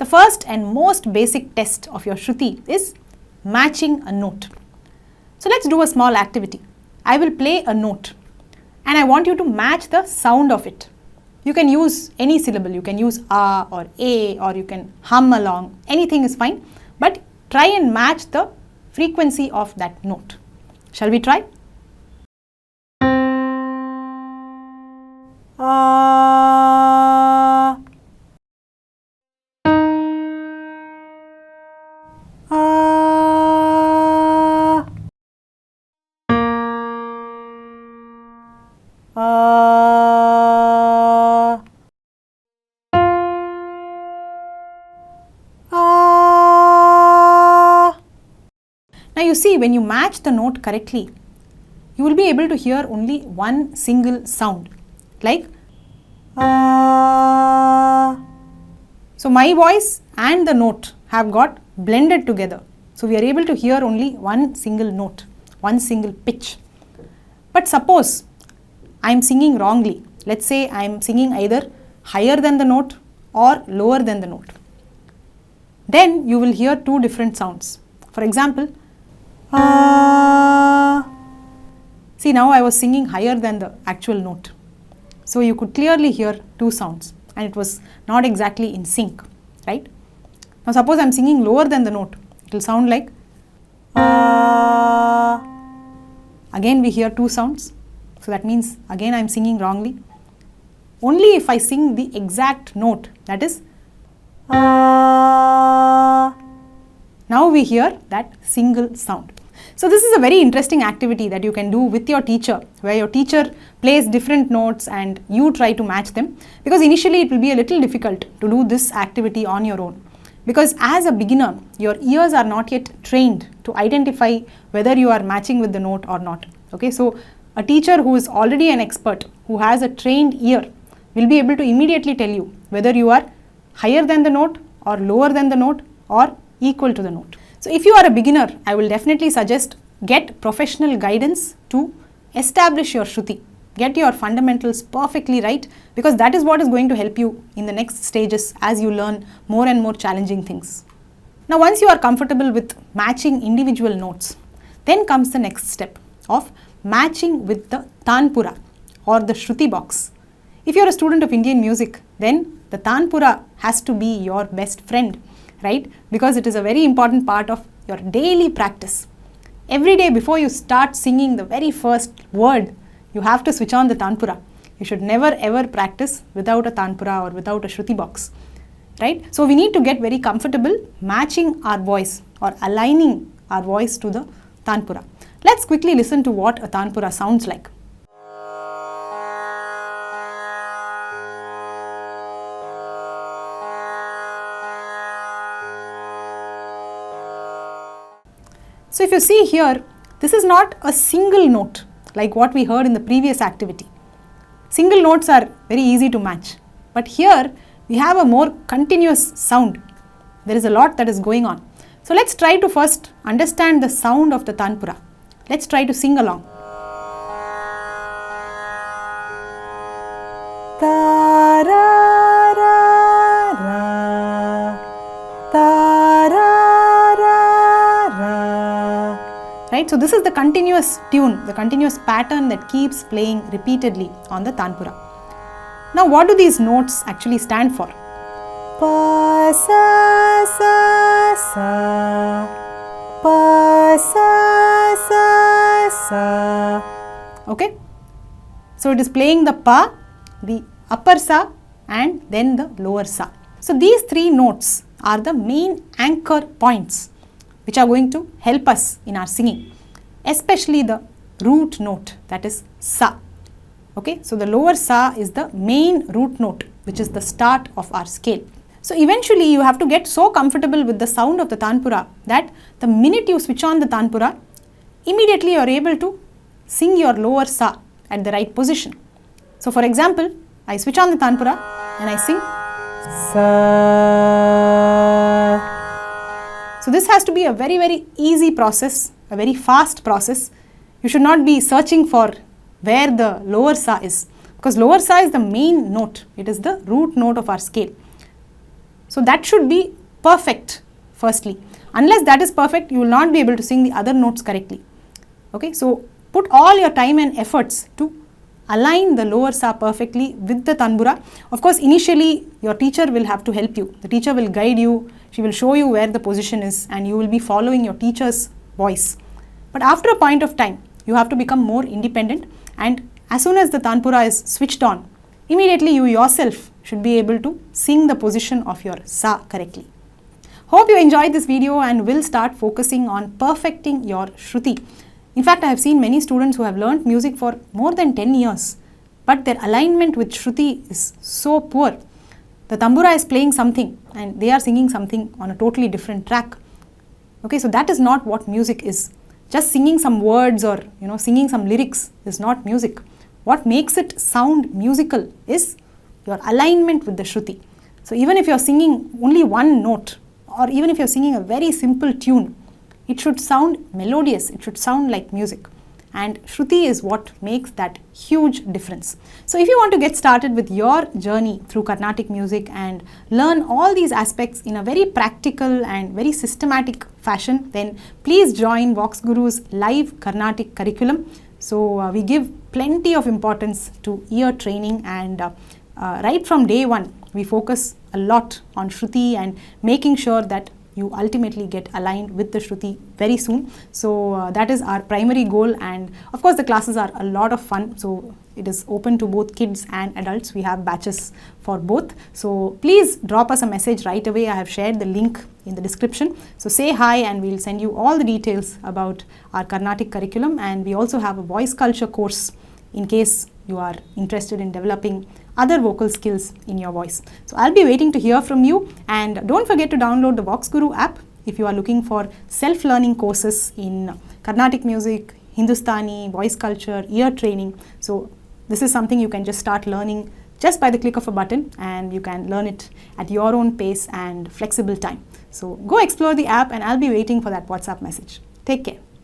The first and most basic test of your Shruti is matching a note. So let's do a small activity. I will play a note and I want you to match the sound of it. You can use any syllable, you can use A or A, or you can hum along, anything is fine, but try and match the frequency of that note. Shall we try? Now you see, when you match the note correctly, you will be able to hear only one single sound, like So my voice and the note have got blended together. So we are able to hear only one single note, one single pitch. But suppose I am singing wrongly. Let's say I am singing either higher than the note or lower than the note. Then you will hear two different sounds. For example, see, now I was singing higher than the actual note. So you could clearly hear two sounds and it was not exactly in sync, right? Now suppose I am singing lower than the note. It will sound like again we hear two sounds. So that means again I am singing wrongly. Only if I sing the exact note, that is now we hear that single sound. So this is a very interesting activity that you can do with your teacher, where your teacher plays different notes and you try to match them, because initially it will be a little difficult to do this activity on your own, because as a beginner your ears are not yet trained to identify whether you are matching with the note or not. Okay, so a teacher who is already an expert, who has a trained ear, will be able to immediately tell you whether you are higher than the note or lower than the note or equal to the note. So if you are a beginner, I will definitely suggest get professional guidance to establish your Shruti. Get your fundamentals perfectly right, because that is what is going to help you in the next stages as you learn more and more challenging things. Now once you are comfortable with matching individual notes, then comes the next step of matching with the Tanpura or the Shruti box. If you are a student of Indian music, then the Tanpura has to be your best friend, right? Because it is a very important part of your daily practice. Every day before you start singing the very first word, you have to switch on the Tanpura. You should never ever practice without a Tanpura or without a Shruti box, right? So we need to get very comfortable matching our voice or aligning our voice to the Tanpura. Let's quickly listen to what a Tanpura sounds like. So if you see here, this is not a single note like what we heard in the previous activity. Single notes are very easy to match, but here we have a more continuous sound. There is a lot that is going on. So let's try to first understand the sound of the Tanpura. Let's try to sing along. Right? So this is the continuous tune, the continuous pattern that keeps playing repeatedly on the Tanpura. Now what do these notes actually stand for? Pa, sa, sa, sa. Pa, sa, sa, sa. Okay? So it is playing the Pa, the upper Sa and then the lower Sa. So these three notes are the main anchor points which are going to help us in our singing, especially the root note, that is Sa. Okay, so the lower Sa is the main root note, which is the start of our scale. So eventually you have to get so comfortable with the sound of the Tanpura that the minute you switch on the Tanpura, immediately you are able to sing your lower Sa at the right position. So for example, I switch on the Tanpura and I sing Sa. So this has to be a very, very easy process, a very fast process. You should not be searching for where the lower Sa is, because lower Sa is the main note. It is the root note of our scale. So that should be perfect firstly. Unless that is perfect, you will not be able to sing the other notes correctly. Okay, so put all your time and efforts to align the lower sa perfectly with the tanpura. Of course, initially your teacher will have to help you. The teacher will guide you, she will show you where the position is, and you will be following your teacher's voice. But after a point of time, you have to become more independent, and as soon as the tanpura is switched on, immediately you yourself should be able to sing the position of your sa correctly. Hope you enjoyed this video and will start focusing on perfecting your Shruti. In fact, I have seen many students who have learnt music for more than 10 years, but their alignment with Shruti is so poor. The tambura is playing something and they are singing something on a totally different track. Okay, so that is not what music is. Just singing some words or singing some lyrics is not music. What makes it sound musical is your alignment with the Shruti. So even if you are singing only one note, or even if you are singing a very simple tune, it should sound melodious, it should sound like music. And Shruti is what makes that huge difference. So if you want to get started with your journey through Carnatic music and learn all these aspects in a very practical and very systematic fashion, then please join VoxGuru's live Carnatic curriculum. So we give plenty of importance to ear training, and right from day one, we focus a lot on Shruti and making sure that you ultimately get aligned with the Shruti very soon. So that is our primary goal, and of course the classes are a lot of fun. So it is open to both kids and adults. We have batches for both. So please drop us a message right away. I have shared the link in the description. So say hi and we'll send you all the details about our Carnatic curriculum, and we also have a voice culture course in case you are interested in developing other vocal skills in your voice. So I'll be waiting to hear from you, and don't forget to download the VoxGuru app if you are looking for self-learning courses in Carnatic music, Hindustani, voice culture, ear training. So this is something you can just start learning just by the click of a button, and you can learn it at your own pace and flexible time. So go explore the app, and I'll be waiting for that WhatsApp message. Take care.